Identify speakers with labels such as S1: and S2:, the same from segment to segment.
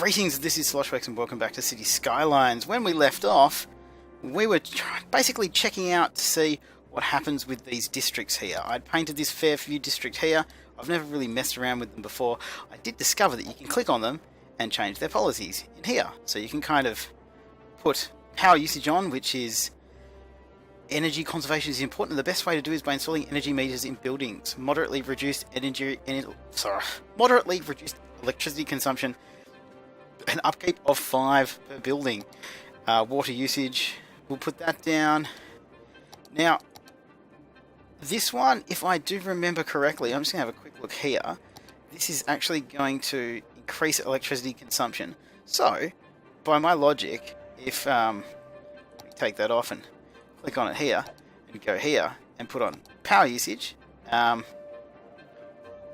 S1: Greetings, this is Sloshworks and welcome back to City Skylines. When we left off, we were basically checking out to see what happens with these districts here. I'd painted this Fairview district here. I've never really messed around with them before. I did discover that you can click on them and change their policies in here. So you can kind of put power usage on, which is energy conservation is important. And the best way to do is by installing energy meters in buildings. Moderately reduced electricity consumption. An upkeep of 5 per building. Water usage, we'll put that down. Now, this one, if I do remember correctly, I'm just going to have a quick look here. This is actually going to increase electricity consumption. So, by my logic, if we take that off and click on it here, and go here, and put on power usage,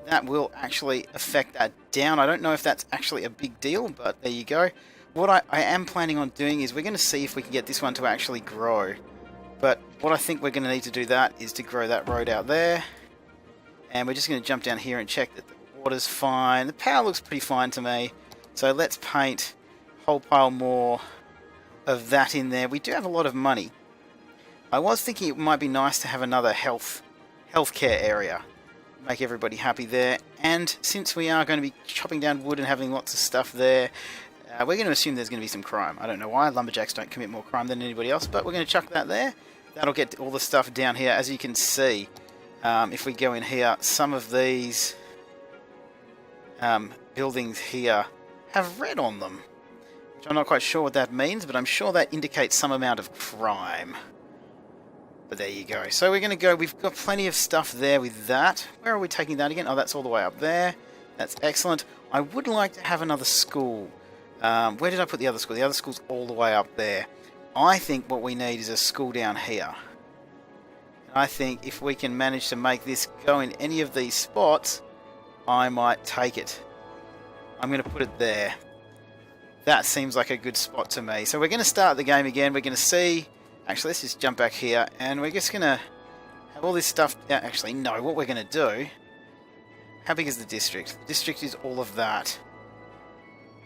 S1: that will actually affect that down. I don't know if that's actually a big deal, but there you go. What I am planning on doing is we're going to see if we can get this one to actually grow. But what I think we're going to need to do that is to grow that road out there. And we're just going to jump down here and check that the water's fine. The power looks pretty fine to me. So let's paint a whole pile more of that in there. We do have a lot of money. I was thinking it might be nice to have another healthcare area. Make everybody happy there. And since we are going to be chopping down wood and having lots of stuff there, we're going to assume there's going to be some crime. I don't know why. Lumberjacks don't commit more crime than anybody else, but we're going to chuck that there. That'll get all the stuff down here. As you can see, if we go in here, some of these buildings here have red on them, which I'm not quite sure what that means, but I'm sure that indicates some amount of crime. But there you go. So we're going to go, we've got plenty of stuff there with that. Where are we taking that again? Oh, that's all the way up there. That's excellent. I would like to have another school. Where did I put the other school? The other school's all the way up there. I think what we need is a school down here. And I think if we can manage to make this go in any of these spots, I might take it. I'm going to put it there. That seems like a good spot to me. So we're going to start the game again. We're going to see... Actually, let's just jump back here, and we're just going to have all this stuff... Actually, no, what we're going to do... How big is the district? The district is all of that.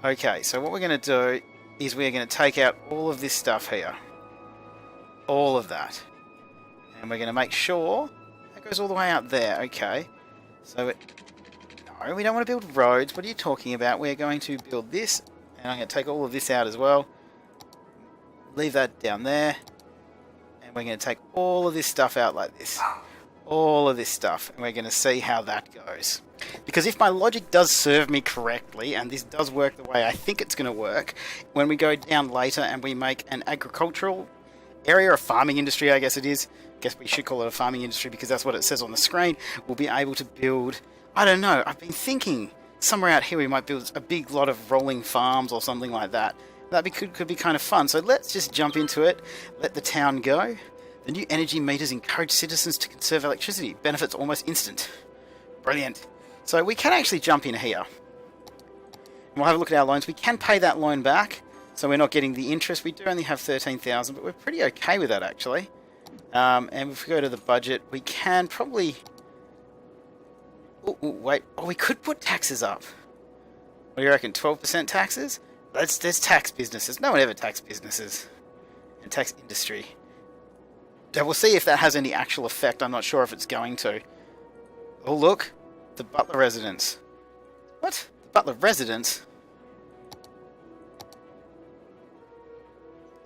S1: Okay, so what we're going to do is we're going to take out all of this stuff here. All of that. And we're going to make sure that goes all the way out there. Okay. So, no, we don't want to build roads. What are you talking about? We're going to build this, and I'm going to take all of this out as well. Leave that down there. And we're going to take all of this stuff out like this. All of this stuff. And we're going to see how that goes. Because if my logic does serve me correctly, and this does work the way I think it's going to work, when we go down later and we make an agricultural area, a farming industry, I guess it is. I guess we should call it a farming industry because that's what it says on the screen. We'll be able to build, I don't know, I've been thinking somewhere out here we might build a big lot of rolling farms or something like that. That could be kind of fun. So let's just jump into it. Let the town go. The new energy meters encourage citizens to conserve electricity. Benefits almost instant. Brilliant. So we can actually jump in here. And we'll have a look at our loans. We can pay that loan back, so we're not getting the interest. We do only have 13,000, but we're pretty okay with that actually. And if we go to the budget, we can probably... wait. Oh, we could put taxes up. What do you reckon? 12% taxes? There's tax businesses. No one ever tax businesses. And tax industry. So we'll see if that has any actual effect. I'm not sure if it's going to. Oh, look. The Butler residence. What? The Butler residence?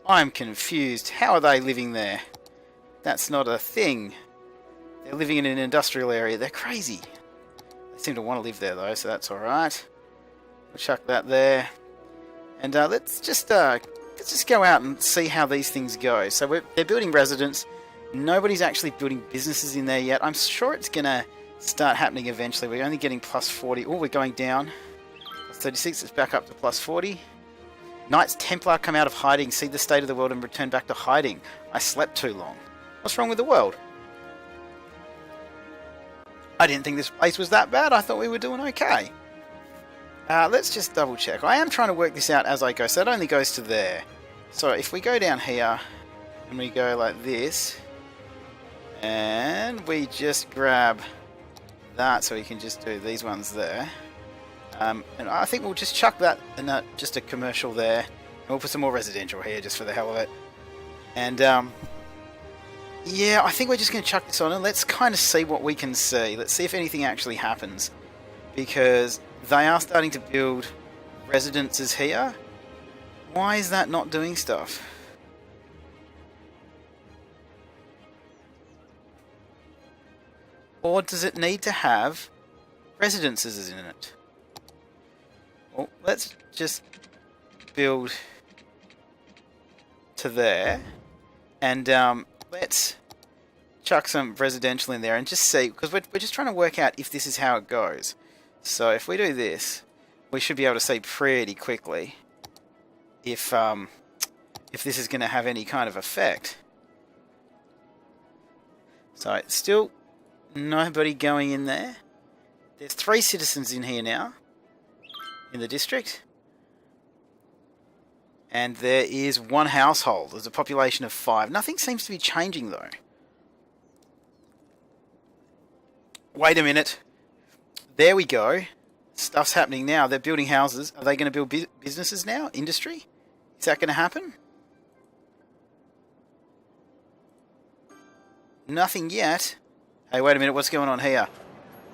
S1: I'm confused. How are they living there? That's not a thing. They're living in an industrial area. They're crazy. They seem to want to live there, though, so that's alright. We'll chuck that there. And let's just go out and see how these things go. So they're building residents. Nobody's actually building businesses in there yet. I'm sure it's going to start happening eventually. We're only getting plus 40. Oh, we're going down. Plus 36. It's back up to plus 40. Knights Templar come out of hiding, see the state of the world and return back to hiding. I slept too long. What's wrong with the world? I didn't think this place was that bad. I thought we were doing okay. Let's just double check. I am trying to work this out as I go, so that only goes to there. So if we go down here, and we go like this, and we just grab that so we can just do these ones there. And I think we'll just chuck that and just a commercial there. And we'll put some more residential here just for the hell of it. And yeah, I think we're just going to chuck this on and let's kind of see what we can see. Let's see if anything actually happens. Because they are starting to build residences here. Why is that not doing stuff? Or does it need to have residences in it? Well, let's just build to there. And let's chuck some residential in there and just see, because we're just trying to work out if this is how it goes. So if we do this, we should be able to see pretty quickly if this is going to have any kind of effect. So still nobody going in there. There's 3 citizens in here now in the district. And there is 1 household. There's a population of 5. Nothing seems to be changing though. Wait a minute. There we go. Stuff's happening now. They're building houses. Are they going to build businesses now? Industry? Is that going to happen? Nothing yet. Hey, wait a minute. What's going on here?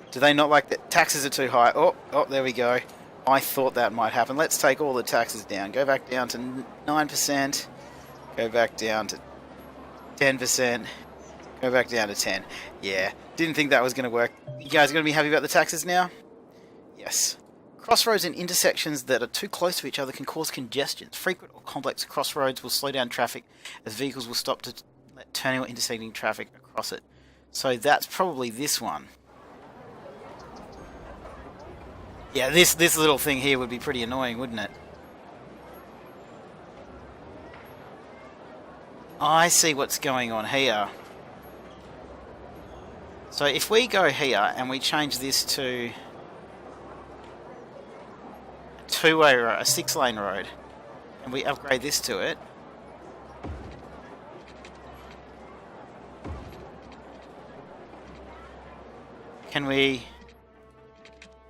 S1: Do they not like that? Taxes are too high. Oh, there we go. I thought that might happen. Let's take all the taxes down. Go back down to 9%. Go back down to 10%. Go back down to 10. Yeah, didn't think that was going to work. You guys are going to be happy about the taxes now? Yes. Crossroads and intersections that are too close to each other can cause congestion. Frequent or complex crossroads will slow down traffic as vehicles will stop to let turning or intersecting traffic across it. So that's probably this one. Yeah, this little thing here would be pretty annoying, wouldn't it? I see what's going on here. So if we go here and we change this to a 2-way road, a 6-lane road, and we upgrade this to it, can we...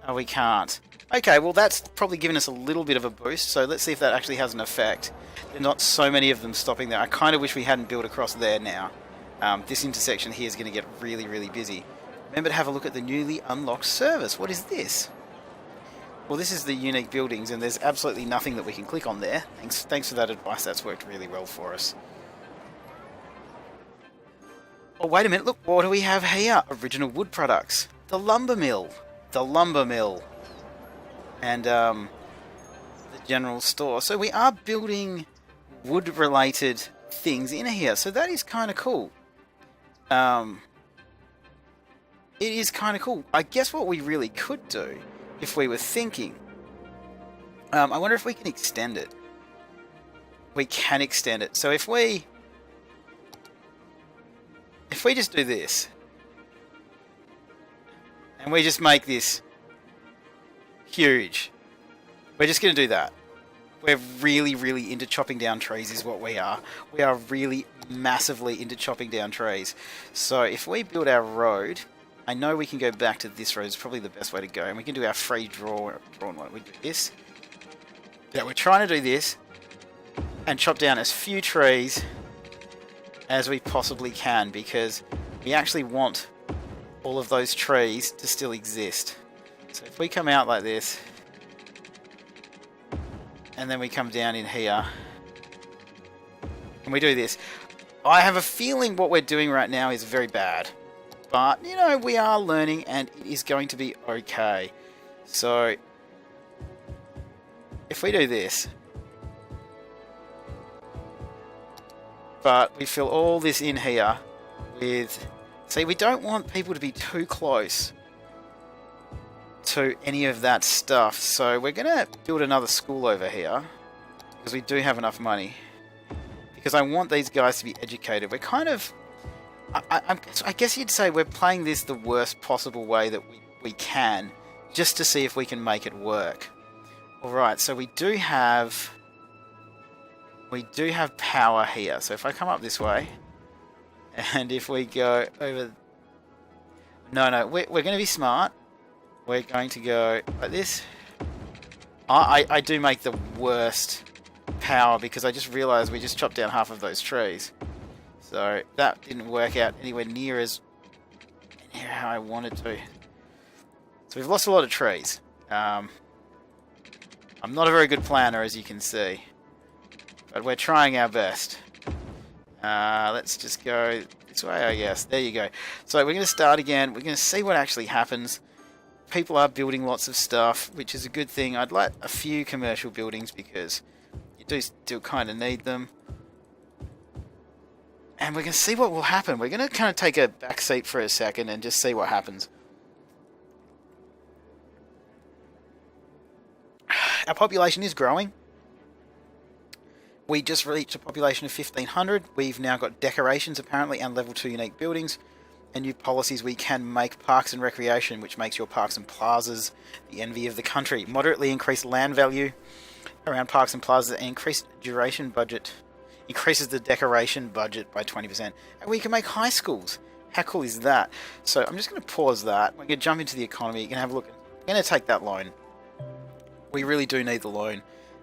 S1: Oh, we can't. Okay, well that's probably given us a little bit of a boost, so let's see if that actually has an effect. There are not so many of them stopping there. I kind of wish we hadn't built across there now. This intersection here is going to get really, really busy. Remember to have a look at the newly unlocked service. What is this? Well, this is the unique buildings, and there's absolutely nothing that we can click on there. Thanks for that advice. That's worked really well for us. Oh, wait a minute. Look, what do we have here? Original wood products. The lumber mill. The lumber mill. And the general store. So we are building wood-related things in here. So that is kind of cool. It is kind of cool. I guess what we really could do, if we were thinking... I wonder if we can extend it. We can extend it. So if we just do this... And we just make this huge. We're just going to do that. We're really, really into chopping down trees is what we are. We are really massively into chopping down trees. So if we build our road, I know we can go back to this road. It's probably the best way to go. And we can do our free drawn one. We do this. Yeah, we're trying to do this and chop down as few trees as we possibly can because we actually want all of those trees to still exist. So if we come out like this, and then we come down in here, and we do this, I have a feeling what we're doing right now is very bad. But, you know, we are learning, and it is going to be okay. So, if we do this, but we fill all this in here with... See, we don't want people to be too close to any of that stuff. So we're going to build another school over here because we do have enough money. Because I want these guys to be educated. We're kind of... I guess you'd say we're playing this the worst possible way that we can just to see if we can make it work. Alright, so we do have power here. So if I come up this way... And if we go over... No, we're going to be smart. We're going to go like this. I do make the worst power because I just realised we just chopped down half of those trees. So that didn't work out anywhere near how I wanted to. So we've lost a lot of trees. I'm not a very good planner, as you can see. But we're trying our best. Let's just go this way, I guess. There you go. So we're going to start again. We're going to see what actually happens. People are building lots of stuff, which is a good thing. I'd like a few commercial buildings because you do still kind of need them. And we're going to see what will happen. We're going to kind of take a back seat for a second and just see what happens. Our population is growing. We just reached a population of 1,500. We've now got decorations, apparently, and level 2 unique buildings. And new policies. We can make parks and recreation, which makes your parks and plazas the envy of the country. Moderately increased land value around parks and plazas and increased duration budget. Increases the decoration budget by 20%. And we can make high schools. How cool is that? So I'm just going to pause that. We're going to jump into the economy. You can have a look. We're going to take that loan. We really do need the loan.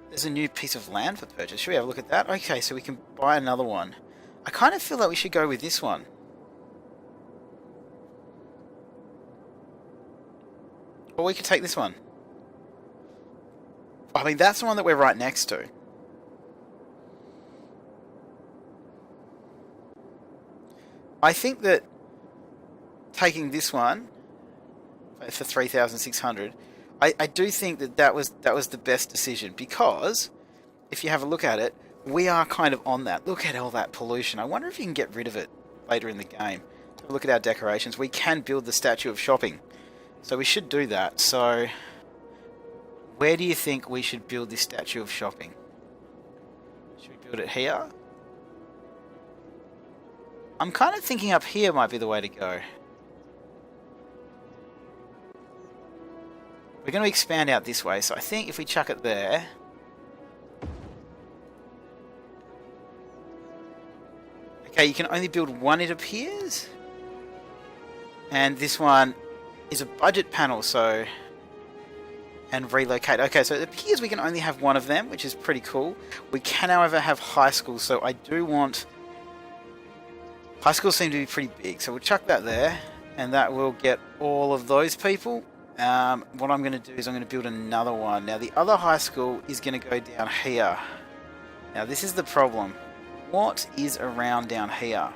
S1: There's a new piece of land for purchase. Should we have a look at that? Okay, so we can buy another one. I kind of feel like we should go with this one. Or we could take this one. I mean, that's the one that we're right next to. I think that taking this one for 3,600, I do think that was the best decision, because if you have a look at it, we are kind of on that. Look at all that pollution. I wonder if you can get rid of it later in the game. Look at our decorations. We can build the statue of shopping. So we should do that. So where do you think we should build this statue of shopping? Should we build it here? I'm kind of thinking up here might be the way to go. We're going to expand out this way, so I think if we chuck it there... Okay, you can only build one, it appears. And this one is a budget panel, so... And relocate. Okay, so it appears we can only have one of them, which is pretty cool. We can, however, have high schools, so I do want... High schools seem to be pretty big, so we'll chuck that there, and that will get all of those people. What I'm going to do is I'm going to build another one. Now, the other high school is going to go down here. Now, this is the problem. What is around down here?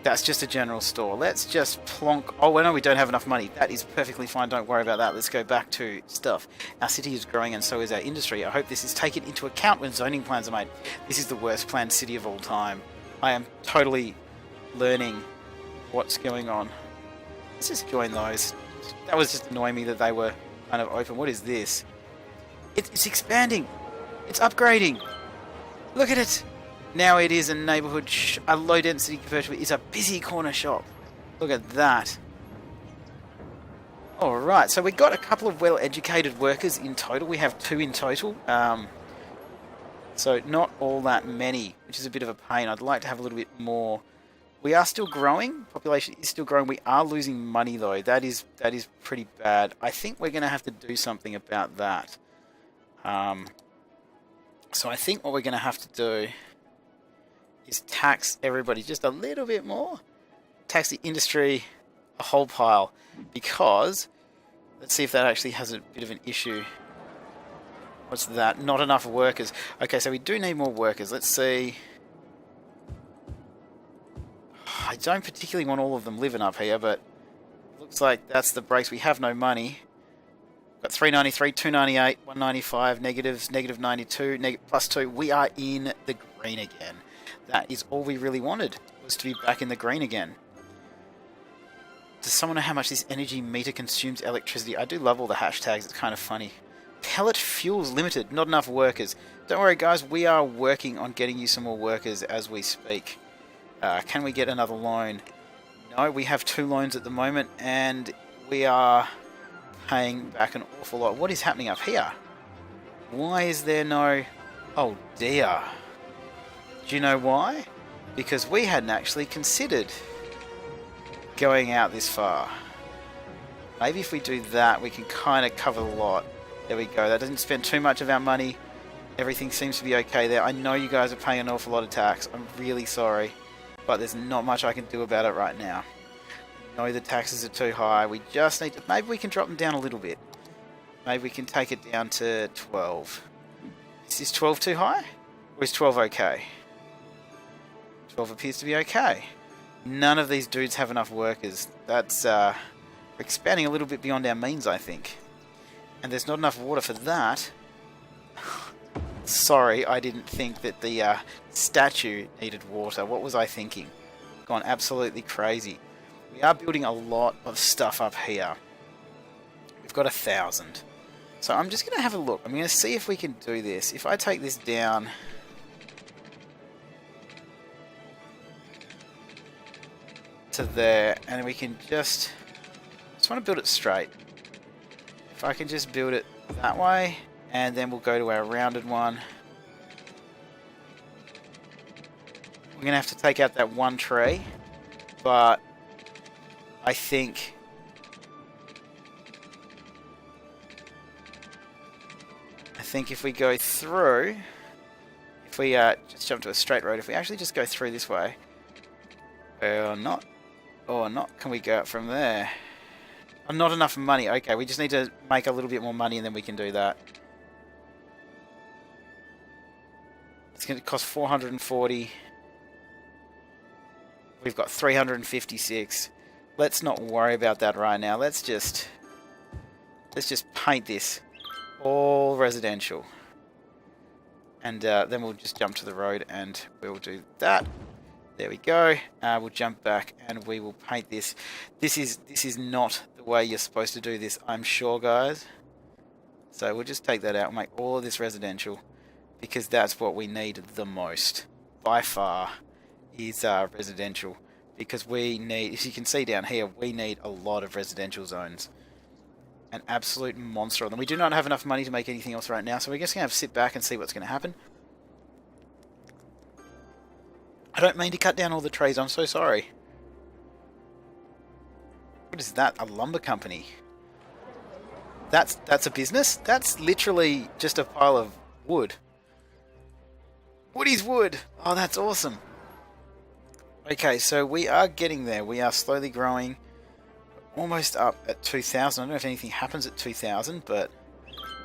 S1: That's just a general store. Let's just plonk... Oh, well, no, we don't have enough money. That is perfectly fine. Don't worry about that. Let's go back to stuff. Our city is growing and so is our industry. I hope this is taken into account when zoning plans are made. This is the worst planned city of all time. I am totally learning what's going on. Let's just join those. That was just annoying me that they were kind of open. What is this? It's expanding. It's upgrading. Look at it. Now it is a neighborhood, a low-density commercial. It's a busy corner shop. Look at that. Alright, so we got a couple of well-educated workers in total. We have 2 in total. So not all that many, which is a bit of a pain. I'd like to have a little bit more. We are still growing. Population is still growing. We are losing money, though. That is pretty bad. I think we're going to have to do something about that. So I think what we're going to have to do is tax everybody just a little bit more. Tax the industry a whole pile. Because, let's see if that actually has a bit of an issue. What's that? Not enough workers. Okay, so we do need more workers. Let's see. I don't particularly want all of them living up here, but looks like that's the breaks. We have no money. Got 393, 298, 195, negatives, negative 92, plus 2. We are in the green again. That is all we really wanted, was to be back in the green again. Does someone know how much this energy meter consumes electricity? I do love all the hashtags. It's kind of funny. Pellet fuels limited. Not enough workers. Don't worry, guys. We are working on getting you some more workers as we speak. Can we get another loan? No, we have 2 loans at the moment, and we are paying back an awful lot. What is happening up here? Why is there no... Oh, dear. Do you know why? Because we hadn't actually considered going out this far. Maybe if we do that, we can kind of cover the lot. There we go. That doesn't spend too much of our money. Everything seems to be okay there. I know you guys are paying an awful lot of tax. I'm really sorry. But there's not much I can do about it right now. I know the taxes are too high. We just need to... Maybe we can drop them down a little bit. Maybe we can take it down to 12. Is 12 too high? Or is 12 okay? 12 appears to be okay. None of these dudes have enough workers. That's... we're expanding a little bit beyond our means, I think. And there's not enough water for that. Sorry, I didn't think that the statue needed water. What was I thinking? Gone absolutely crazy. We are building a lot of stuff up here. We've got 1,000. So I'm just going to have a look. I'm going to see if we can do this. If I take this down... to there, and we can just want to build it straight. If I can just build it that way, and then we'll go to our rounded one. We're going to have to take out that one tree, but I think if we go through, if we just jump to a straight road, if we actually just go through this way, or not, can we go up from there? Oh, not enough money. Okay, we just need to make a little bit more money and then we can do that. It's going to cost 440. We've got 356. Let's not worry about that right now. Let's just paint this all residential. And then we'll just jump to the road and we'll do that. There we go. We'll jump back and we will paint this. This is not the way you're supposed to do this, I'm sure, guys. So we'll just take that out and make all of this residential, because that's what we need the most, by far, is residential. Because we need, as you can see down here, we need a lot of residential zones. An absolute monster of them. We do not have enough money to make anything else right now, so we're just going to have to sit back and see what's going to happen. I don't mean to cut down all the trees, I'm so sorry. What is that? A lumber company? That's a business? That's literally just a pile of wood. Woody's wood! Oh, that's awesome. Okay, so we are getting there. We are slowly growing. Almost up at 2,000. I don't know if anything happens at 2,000, but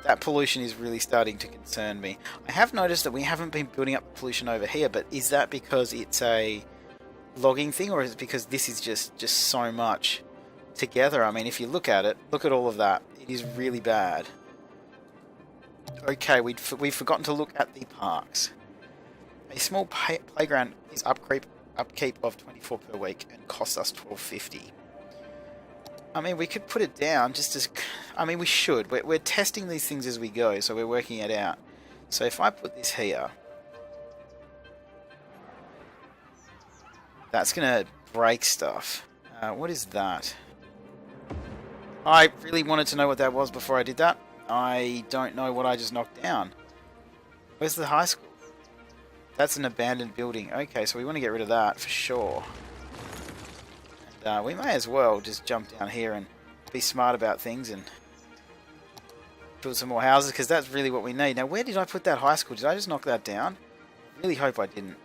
S1: that pollution is really starting to concern me. I have noticed that we haven't been building up pollution over here, but is that because it's a logging thing, or is it because this is just so much together? I mean, if you look at it, look at all of that. It is really bad. Okay, we've forgotten to look at the parks. A small playground is upkeep of 24 per week and costs us 12.50. I mean, we could put it down just as... I mean, we should. We're testing these things as we go, so we're working it out. So if I put this here... that's going to break stuff. What is that? I really wanted to know what that was before I did that. I don't know what I just knocked down. Where's the high school? That's an abandoned building. Okay, so we want to get rid of that for sure. We may as well just jump down here and be smart about things and build some more houses, because that's really what we need. Now, where did I put that high school? Did I just knock that down? I really hope I didn't.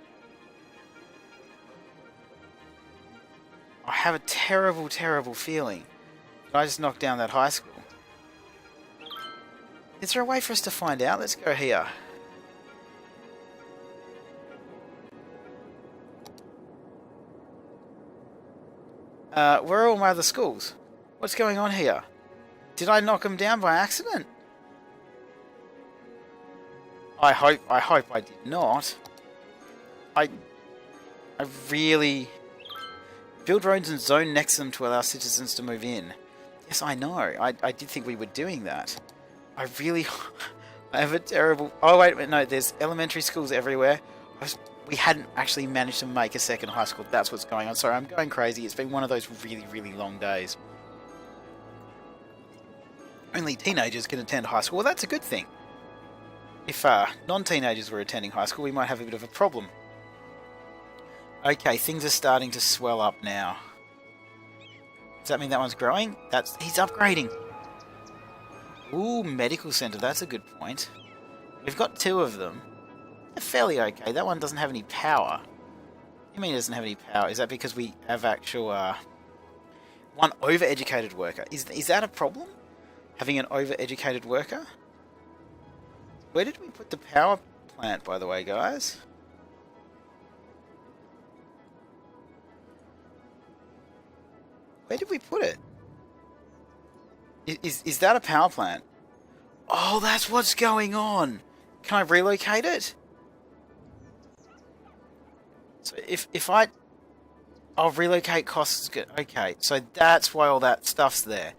S1: I have a terrible, terrible feeling that I just knocked down that high school. Is there a way for us to find out? Let's go here. Where are all my other schools? What's going on here? Did I knock them down by accident? I hope I did not. I really... build roads and zone next to them to allow citizens to move in. Yes, I know. I did think we were doing that. I really... I have a terrible... oh, wait, no, there's elementary schools everywhere. We hadn't actually managed to make a second high school. That's what's going on. Sorry, I'm going crazy. It's been one of those really, really long days. Only teenagers can attend high school. Well, that's a good thing. If non-teenagers were attending high school, we might have a bit of a problem. Okay, things are starting to swell up now. Does that mean that one's growing? He's upgrading. Ooh, medical center. That's a good point. We've got 2 of them. They're fairly okay. That one doesn't have any power. What do you mean it doesn't have any power? Is that because we have actual one overeducated worker? Is that a problem? Having an overeducated worker? Where did we put the power plant, by the way, guys? Where did we put it? Is that a power plant? Oh, that's what's going on. Can I relocate it? So if I'll relocate costs. Okay, so that's why all that stuff's there.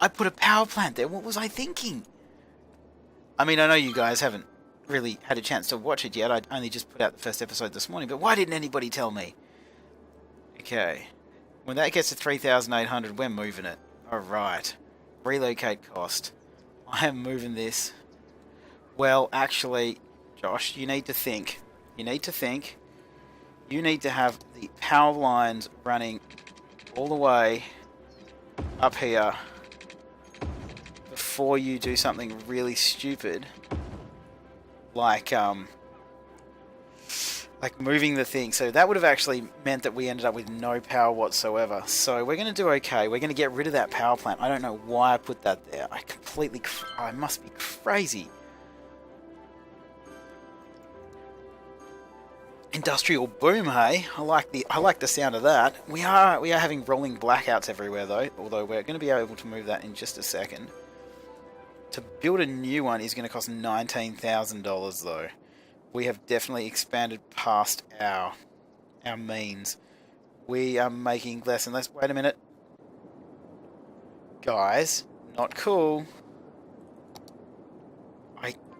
S1: I put a power plant there. What was I thinking? I mean, I know you guys haven't really had a chance to watch it yet. I only just put out the first episode this morning, but why didn't anybody tell me? Okay. When that gets to 3,800, we're moving it. Alright. Relocate cost. I am moving this. Well, actually, Josh, you need to think. You need to think. You need to have the power lines running all the way up here before you do something really stupid, like moving the thing. So that would have actually meant that we ended up with no power whatsoever. So we're going to do okay. We're going to get rid of that power plant. I don't know why I put that there. I must be crazy. Industrial boom, hey? I like the sound of that. We are having rolling blackouts everywhere though, although we're going to be able to move that in just a second. To build a new one is going to cost $19,000 though. We have definitely expanded past our means. We are making less and less. Wait a minute. Guys, not cool.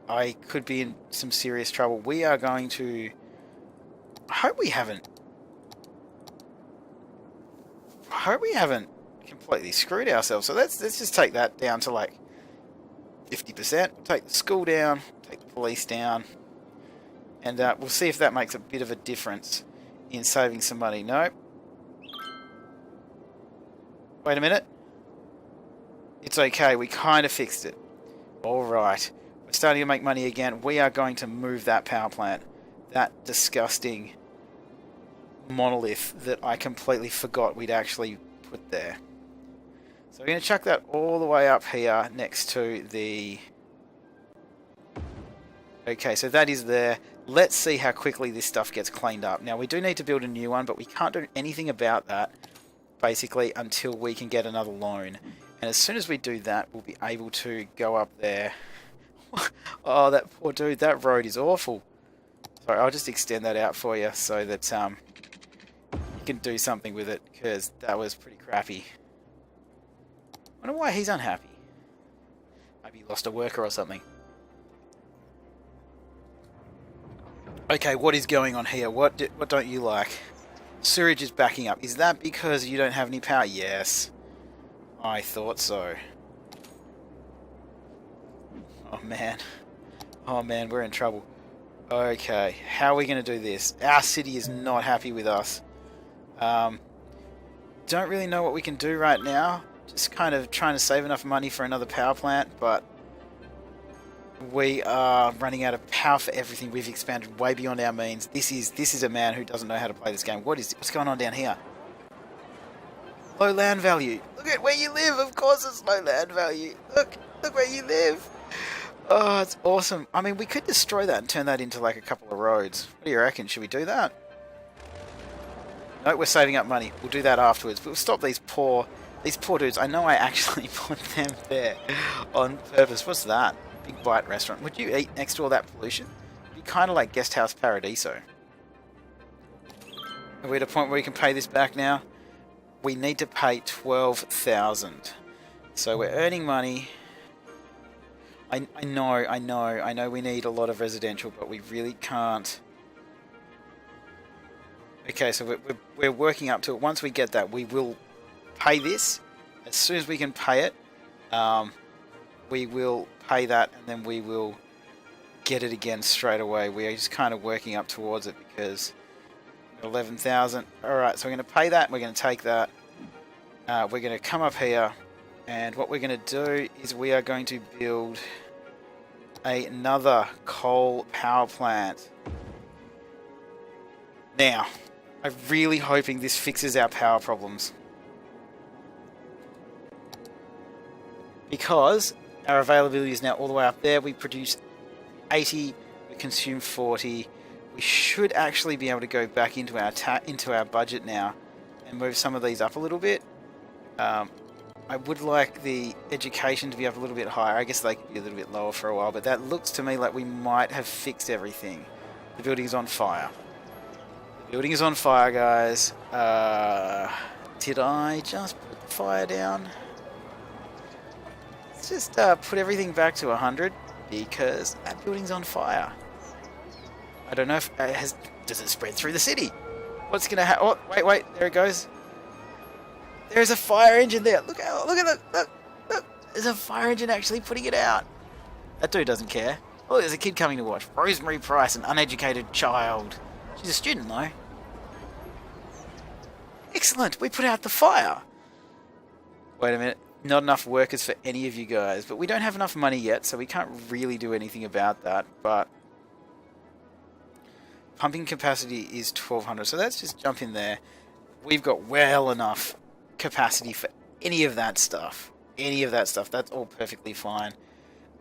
S1: I could be in some serious trouble. We are going to... I hope we haven't completely screwed ourselves. So let's just take that down to like 50%. We'll take the school down, take the police down, and we'll see if that makes a bit of a difference in saving some money. Nope. Wait a minute. It's okay. We kind of fixed it. All right. We're starting to make money again. We are going to move that power plant. That disgusting monolith that I completely forgot we'd actually put there. So we're going to chuck that all the way up here next to the... Okay, so that is there. Let's see how quickly this stuff gets cleaned up. Now, we do need to build a new one, but we can't do anything about that, basically, until we can get another loan. And as soon as we do that, we'll be able to go up there. Oh, that poor dude, that road is awful. Sorry, I'll just extend that out for you so that you can do something with it, because that was pretty crappy. I wonder why he's unhappy. Maybe he lost a worker or something. Okay, what is going on here? What don't you like? Sewage is backing up. Is that because you don't have any power? Yes. I thought so. Oh man. Oh man, we're in trouble. Okay, how are we going to do this? Our city is not happy with us. Don't really know what we can do right now. Just kind of trying to save enough money for another power plant, but we are running out of power for everything. We've expanded way beyond our means. This is a man who doesn't know how to play this game. What's going on down here? Low land value. Look at where you live. Of course it's low land value. Look where you live. Oh, it's awesome. I mean, we could destroy that and turn that into like a couple of roads. What do you reckon? Should we do that? No, we're saving up money. We'll do that afterwards. But we'll stop these poor dudes. I know I actually put them there on purpose. What's that? Big Bite restaurant. Would you eat next to all that pollution? It'd be kind of like Guest House Paradiso. Are we at a point where we can pay this back now? We need to pay 12,000. So we're earning money. I know we need a lot of residential, but we really can't. Okay, so we're working up to it. Once we get that, we will pay this. As soon as we can pay it, we will pay that, and then we will get it again straight away. We are just kind of working up towards it because 11,000. All right, so we're going to pay that. We're going to take that. We're going to come up here. And what we're going to do is we are going to build another coal power plant. Now, I'm really hoping this fixes our power problems. Because our availability is now all the way up there. We produce 80, we consume 40. We should actually be able to go back into our budget now and move some of these up a little bit. I would like the education to be up a little bit higher. I guess they could be a little bit lower for a while, but that looks to me like we might have fixed everything. The building is on fire. The building is on fire, guys. Did I just put the fire down? Let's just put everything back to 100 because that building's on fire. I don't know if it does it spread through the city? What's gonna happen? Oh, wait, there it goes. There's a fire engine there. Look at. There's a fire engine actually putting it out. That dude doesn't care. Oh, there's a kid coming to watch. Rosemary Price, an uneducated child. She's a student though. Excellent. We put out the fire. Wait a minute. Not enough workers for any of you guys, but we don't have enough money yet, so we can't really do anything about that. But pumping capacity is 1200, so let's just jump in there. We've got well enough capacity for any of that stuff. That's all perfectly fine.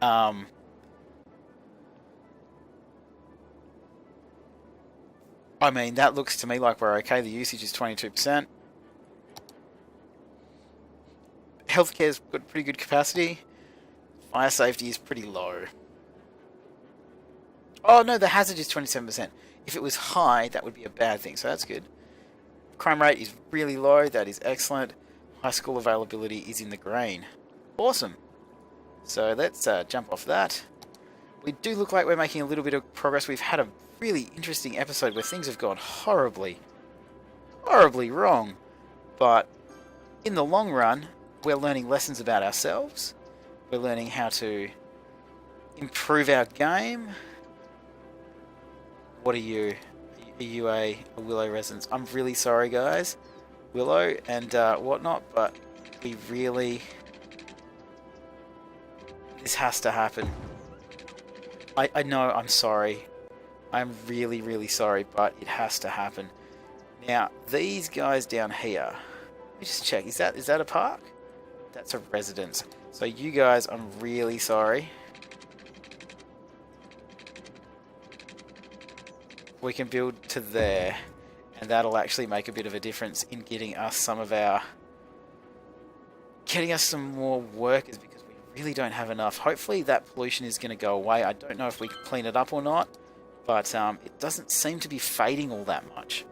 S1: I mean, that looks to me like we're okay. The usage is 22%. Healthcare's got pretty good capacity. Fire safety is pretty low. Oh no, the hazard is 27%. If it was high, that would be a bad thing, so that's good. Crime rate is really low, that is excellent. High school availability is in the green. Awesome. So let's jump off that. We do look like we're making a little bit of progress. We've had a really interesting episode where things have gone horribly wrong. But in the long run, we're learning lessons about ourselves. We're learning how to improve our game. What are you? Are you a Willow resident? I'm really sorry, guys. Willow and whatnot, but we really... This has to happen. I know, I'm sorry. I'm really sorry, but it has to happen. Now, these guys down here... Let me just check. Is that a park? That's a residence. So you guys, I'm really sorry. We can build to there, and that'll actually make a bit of a difference in getting us some more workers, because we really don't have enough. Hopefully that pollution is going to go away. I don't know if we can clean it up or not, but it doesn't seem to be fading all that much.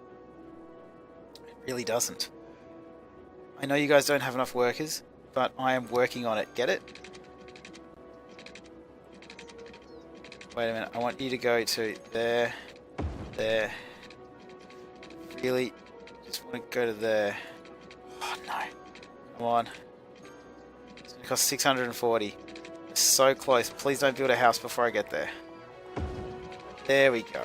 S1: It really doesn't. I know you guys don't have enough workers, but I am working on it. Get it? Wait a minute. I want you to go to there. There. Really? Just want to go to there. Oh no. Come on. It's going to cost 640. So close. Please don't build a house before I get there. There we go.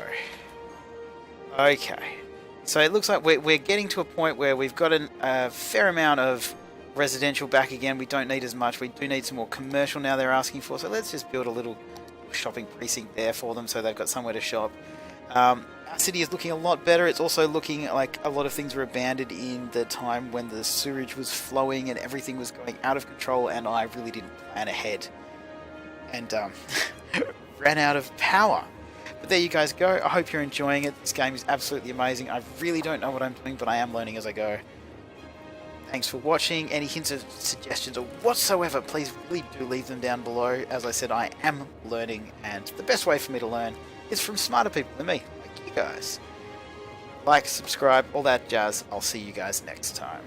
S1: Okay. So it looks like we're getting to a point where we've got a fair amount of residential back again. We don't need as much. We do need some more commercial now they're asking for. So let's just build a little shopping precinct there for them so they've got somewhere to shop. Our city is looking a lot better. It's also looking like a lot of things were abandoned in the time when the sewage was flowing and everything was going out of control, and I really didn't plan ahead and ran out of power. But there you guys go. I hope you're enjoying it. This game is absolutely amazing. I really don't know what I'm doing, but I am learning as I go. Thanks for watching. Any hints or suggestions or whatsoever, please really do leave them down below. As I said, I am learning, and the best way for me to learn is from smarter people than me, like you guys. Like, subscribe, all that jazz. I'll see you guys next time.